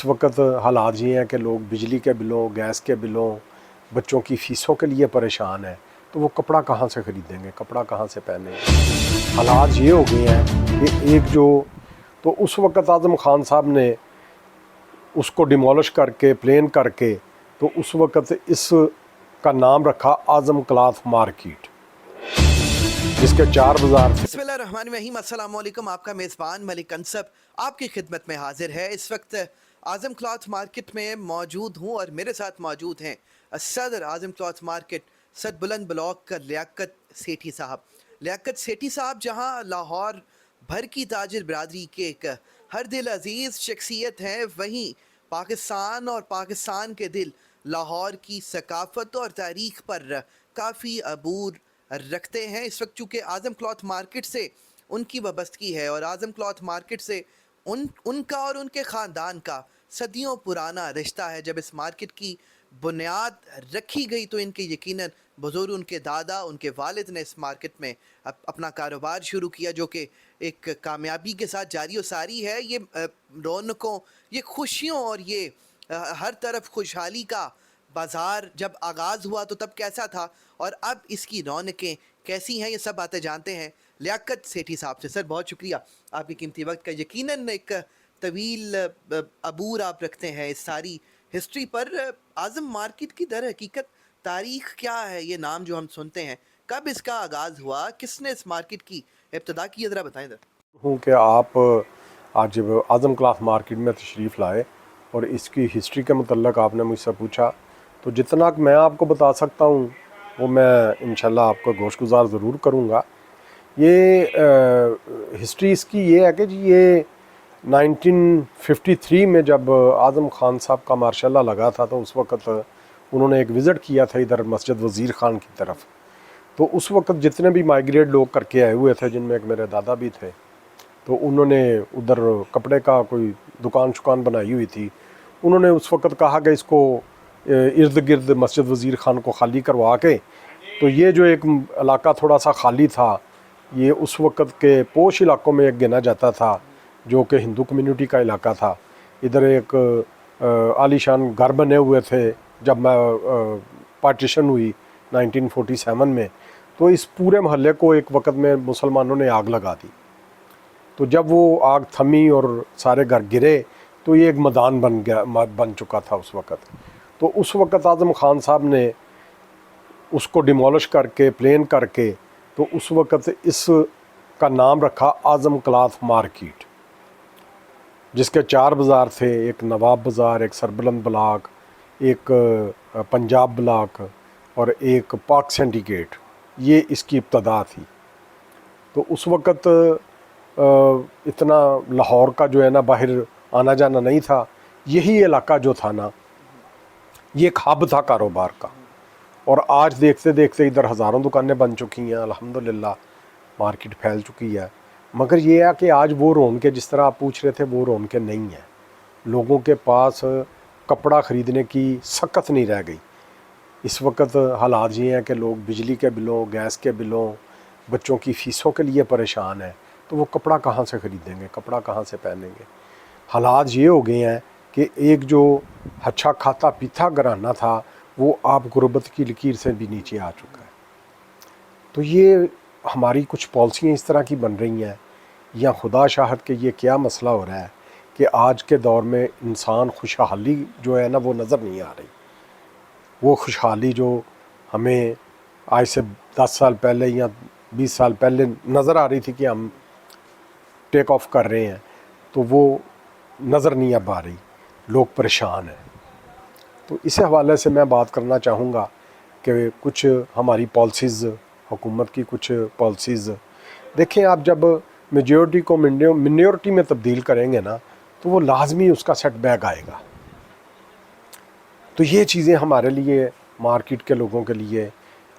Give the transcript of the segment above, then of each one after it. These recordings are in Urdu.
اس وقت حالات یہ ہیں کہ لوگ بجلی کے بلوں، گیس کے بلوں، بچوں کی فیسوں کے لیے پریشان ہیں، تو وہ کپڑا کہاں سے خریدیں گے، کپڑا کہاں سے پہنیں گے۔ حالات یہ ہو گئے ہیں کہ تو اس وقت اعظم خان صاحب نے اس کو ڈیمولش کر کے پلین کر کے تو اس وقت اس کا نام رکھا اعظم کلاتھ مارکیٹ، جس کے 4 بازار تھے۔ بسم اللہ الرحمن الرحیم، السلام علیکم۔ آپ کا میزبان ملک انصب آپ کی خدمت میں حاضر ہے۔ اس وقت اعظم کلاتھ مارکیٹ میں موجود ہوں اور میرے ساتھ موجود ہیں صدر اعظم کلاتھ مارکیٹ سد بلند بلاک کا لیاقت سیٹھی صاحب۔ لیاقت سیٹھی صاحب جہاں لاہور بھر کی تاجر برادری کے ایک ہر دل عزیز شخصیت ہیں، وہیں پاکستان اور پاکستان کے دل لاہور کی ثقافت اور تاریخ پر کافی عبور رکھتے ہیں۔ اس وقت چونکہ اعظم کلاتھ مارکیٹ سے ان کی وابستگی ہے اور اعظم کلاتھ مارکیٹ سے ان کا اور ان کے خاندان کا صدیوں پرانا رشتہ ہے۔ جب اس مارکیٹ کی بنیاد رکھی گئی تو ان کے یقیناً بزرگ ان کے دادا، ان کے والد نے اس مارکیٹ میں اپنا کاروبار شروع کیا، جو کہ ایک کامیابی کے ساتھ جاری و ساری ہے۔ یہ رونقوں، یہ خوشیوں اور یہ ہر طرف خوشحالی کا بازار جب آغاز ہوا تو تب کیسا تھا اور اب اس کی رونقیں کیسی ہیں، یہ سب باتیں جانتے ہیں لیاقت سیٹھی صاحب سے۔ سر بہت شکریہ آپ کی قیمتی وقت کا۔ یقیناً ایک طویل عبور آپ رکھتے ہیں اس ساری ہسٹری پر۔ اعظم مارکیٹ کی در حقیقت تاریخ کیا ہے؟ یہ نام جو ہم سنتے ہیں، کب اس کا آغاز ہوا، کس نے اس مارکیٹ کی ابتدا کی، ذرا بتائیں ذرا۔ ہوں کہ آپ آج جب اعظم کلاتھ مارکیٹ میں تشریف لائے اور اس کی ہسٹری کے متعلق آپ نے مجھ سے پوچھا، تو جتنا میں آپ کو بتا سکتا ہوں وہ میں انشاءاللہ آپ کو گوش گزار ضرور کروں گا۔ یہ ہسٹری اس کی یہ ہے کہ جی یہ 1953 میں جب اعظم خان صاحب کا ماشاء اللہ لگا تھا تو اس وقت انہوں نے ایک وزٹ کیا تھا ادھر مسجد وزیر خان کی طرف، تو اس وقت جتنے بھی مائیگریٹ لوگ کر کے آئے ہوئے تھے، جن میں ایک میرے دادا بھی تھے، تو انہوں نے ادھر کپڑے کا کوئی دکان بنائی ہوئی تھی۔ انہوں نے اس وقت کہا کہ اس کو ارد گرد مسجد وزیر خان کو خالی کروا کے، تو یہ جو ایک علاقہ تھوڑا سا خالی تھا، یہ اس وقت کے پوش علاقوں میں ایک گنا جاتا تھا، جو کہ ہندو کمیونٹی کا علاقہ تھا۔ ادھر ایک عالی شان گھر بنے ہوئے تھے جب پارٹیشن ہوئی 1947 میں، تو اس پورے محلے کو ایک وقت میں مسلمانوں نے آگ لگا دی۔ تو جب وہ آگ تھمی اور سارے گھر گرے تو یہ ایک میدان بن چکا تھا اس وقت۔ تو اس وقت اعظم خان صاحب نے اس کو ڈیمولش کر کے پلین کر کے تو اس وقت اس کا نام رکھا اعظم کلاتھ مارکیٹ، جس کے 4 بازار تھے، ایک نواب بازار، ایک سربلند بلاک، ایک پنجاب بلاک اور ایک پاک سینڈیکیٹ۔ یہ اس کی ابتدا تھی۔ تو اس وقت اتنا لاہور کا جو ہے نا باہر آنا جانا نہیں تھا، یہی علاقہ جو تھا نا یہ ایک ہب تھا کاروبار کا، اور آج دیکھتے دیکھتے ادھر ہزاروں دکانیں بن چکی ہیں، الحمدللہ مارکیٹ پھیل چکی ہے۔ مگر یہ ہے کہ آج وہ رونقیں جس طرح آپ پوچھ رہے تھے وہ رونقیں نہیں ہیں، لوگوں کے پاس کپڑا خریدنے کی سکت نہیں رہ گئی۔ اس وقت حالات یہ ہیں کہ لوگ بجلی کے بلوں، گیس کے بلوں، بچوں کی فیسوں کے لیے پریشان ہیں، تو وہ کپڑا کہاں سے خریدیں گے، کپڑا کہاں سے پہنیں گے۔ حالات یہ ہو گئے ہیں کہ ایک جو اچھا کھاتا پیتا گھرانہ تھا وہ آپ غربت کی لکیر سے بھی نیچے آ چکا ہے۔ تو یہ ہماری کچھ پالیسیاں اس طرح کی بن رہی ہیں، یا خدا شاہد کہ یہ کیا مسئلہ ہو رہا ہے کہ آج کے دور میں انسان خوشحالی جو ہے نا وہ نظر نہیں آ رہی۔ وہ خوشحالی جو ہمیں آج سے 10 سال پہلے یا 20 سال پہلے نظر آ رہی تھی کہ ہم ٹیک آف کر رہے ہیں، تو وہ نظر نہیں اب آ رہی، لوگ پریشان ہیں۔ تو اس حوالے سے میں بات کرنا چاہوں گا کہ کچھ ہماری پالیسیز، حکومت کی کچھ پالیسیز دیکھیں آپ، جب میجورٹی کو منورٹی میں تبدیل کریں گے نا تو وہ لازمی اس کا سیٹ بیک آئے گا۔ تو یہ چیزیں ہمارے لیے، مارکیٹ کے لوگوں کے لیے،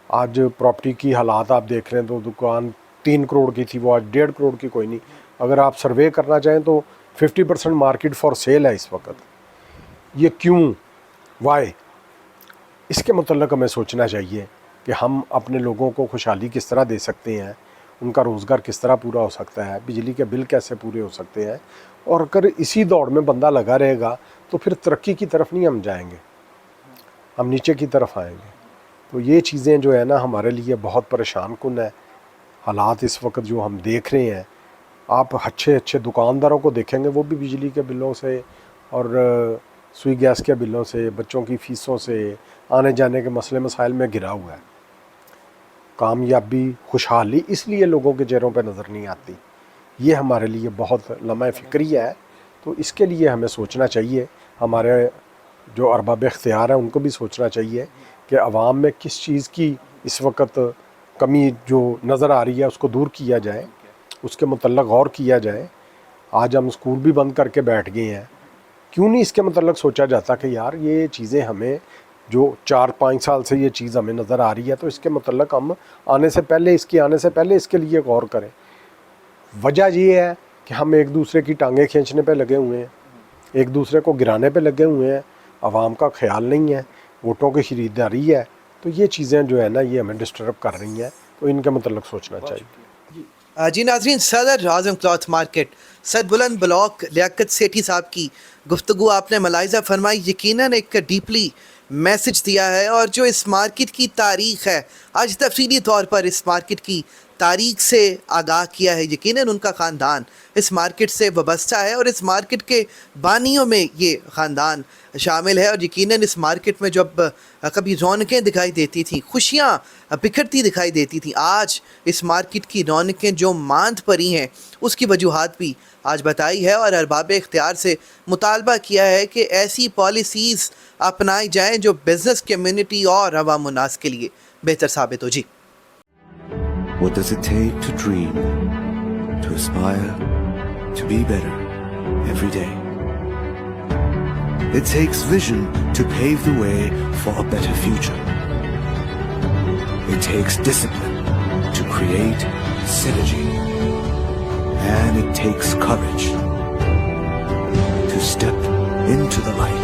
آج پراپرٹی کی حالات آپ دیکھ رہے ہیں تو دکان 3 کروڑ کی تھی وہ آج 1.5 کروڑ کی کوئی نہیں۔ اگر آپ سروے کرنا چاہیں تو 50% مارکیٹ فار سیل ہے اس وقت۔ یہ کیوں، وائی؟ اس کے متعلق ہمیں سوچنا چاہیے کہ ہم اپنے لوگوں کو خوشحالی کس طرح دے سکتے ہیں، ان کا روزگار کس طرح پورا ہو سکتا ہے, بجلی کے بل کیسے پورے ہو سکتے ہیں. اور اگر اسی دوڑ میں بندہ لگا رہے گا تو پھر ترقی کی طرف نہیں ہم جائیں گے, ہم نیچے کی طرف آئیں گے. تو یہ چیزیں جو ہے نا ہمارے لیے بہت پریشان کن ہے. حالات اس وقت جو ہم دیکھ رہے ہیں, آپ اچھے اچھے دکانداروں کو دیکھیں گے وہ بھی بجلی کے بلوں سے اور سوئی گیس کے بلوں سے, بچوں کی فیسوں سے, آنے جانے کے مسئلے مسائل میں گرا ہوا ہے. کامیابی خوشحالی اس لیے لوگوں کے چہروں پہ نظر نہیں آتی. یہ ہمارے لیے بہت لمحہ فکری ہے. تو اس کے لیے ہمیں سوچنا چاہیے, ہمارے جو ارباب اختیار ہیں ان کو بھی سوچنا چاہیے کہ عوام میں کس چیز کی اس وقت کمی جو نظر آ رہی ہے اس کو دور کیا جائے, اس کے متعلق غور کیا جائے. آج ہم اسکول بھی بند کر کے بیٹھ گئے ہیں, کیوں نہیں اس کے متعلق سوچا جاتا کہ یار یہ چیزیں ہمیں جو 4-5 سال سے یہ چیز ہمیں نظر آ رہی ہے تو اس کے متعلق ہم آنے سے پہلے اس کے لیے غور کریں. وجہ یہ ہے کہ ہم ایک دوسرے کی ٹانگیں کھینچنے پہ لگے ہوئے ہیں, ایک دوسرے کو گرانے پہ لگے ہوئے ہیں, عوام کا خیال نہیں ہے, ووٹوں کی خریداری ہے. تو یہ چیزیں جو ہے نا یہ ہمیں ڈسٹرب کر رہی ہیں, تو ان کے متعلق سوچنا چاہیے. جی ناظرین, صدر اعظم کلاتھ مارکیٹ سر بلند بلاک لیاقت سیٹھی صاحب کی گفتگو آپ نے ملاحظہ فرمائی, یقیناً ایک ڈیپلی میسج دیا ہے. اور جو اس مارکیٹ کی تاریخ ہے, آج تفصیلی طور پر اس مارکیٹ کی تاریخ سے آگاہ کیا ہے. یقیناً ان کا خاندان اس مارکیٹ سے وابستہ ہے اور اس مارکیٹ کے بانیوں میں یہ خاندان شامل ہے. اور یقیناً اس مارکیٹ میں جب کبھی رونقیں دکھائی دیتی تھیں, خوشیاں بکھرتی دکھائی دیتی تھیں, آج اس مارکیٹ کی رونقیں جو ماند پڑی ہیں اس کی وجوہات بھی آج بتائی ہے. اور ارباب اختیار سے مطالبہ کیا ہے کہ ایسی پالیسیز اپنائی جائیں جو بزنس کمیونٹی اور عوام الناس کے لیے بہتر ثابت ہو. جی What does it take to dream, to aspire, to be better every day? It takes vision to pave the way for a better future. It takes discipline to create synergy. And it takes courage to step into the light.